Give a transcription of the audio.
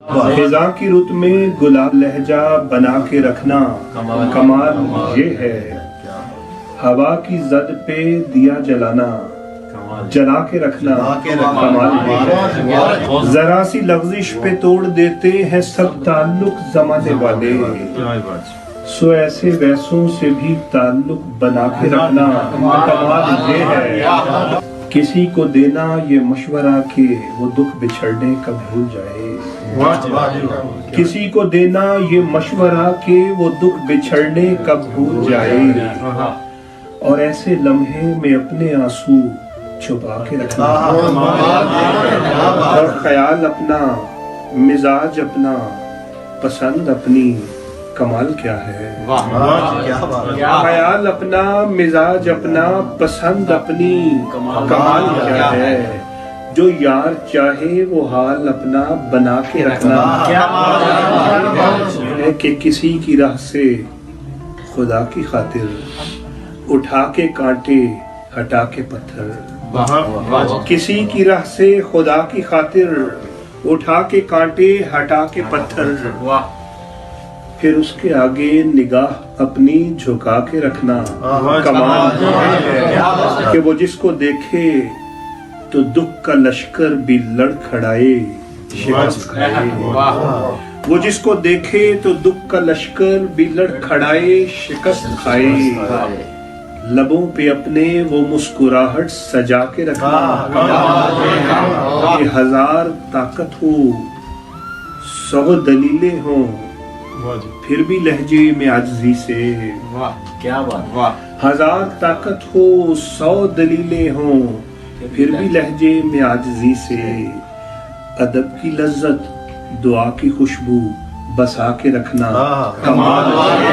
خزاں کی رت میں گلاب لہجہ بنا کے رکھنا کمال یہ ہے، ہوا کی زد پہ دیا جلانا جلا کے رکھنا کمال یہ ہے، ذرا سی لغزش پہ توڑ دیتے ہیں سب تعلق زمانے والے، سو ایسے ویسوں سے بھی تعلق بنا کے رکھنا کمال یہ ہے، کسی کو دینا یہ مشورہ کہ وہ دکھ بچھڑنے کا بھول جائے، کسی کو دینا یہ مشورہ کہ وہ دکھ بچھڑنے کا بھول جائے، اور ایسے لمحے میں اپنے آنسو چھپا کے رکھنا، اور خیال اپنا مزاج اپنا پسند اپنی کمال کیا ہے، خیال اپنا مزاج اپنا پسند اپنی کمال کیا ہے، جو یار چاہے وہ حال اپنا بنا کے رکھنا ہے، کہ کسی کی راہ سے خدا کی خاطر اٹھا کے کانٹے ہٹا کے پتھر، کسی کی راہ سے خدا کی خاطر اٹھا کے کانٹے ہٹا کے پتھر، پھر اس کے آگے نگاہ اپنی جھکا کے رکھنا کمال ہے، کہ وہ جس کو دیکھے تو دکھ کا لشکر بھی لڑ کھڑائے شکست کھائے، وہ جس کو دیکھے تو دکھ کا لشکر بھی لڑ کھڑائے شکست کھائے، لبوں پہ اپنے وہ مسکراہٹ سجا کے رکھنا کہ ہزار طاقت ہو 100 دلیلیں ہوں پھر بھی لہجے میں عاجزی سے، کیا بات، ہزار طاقت ہو 100 دلیلیں ہوں پھر بھی لہجے میں عاجزی سے، ادب کی لذت دعا کی خوشبو بسا کے رکھنا کمال ہے۔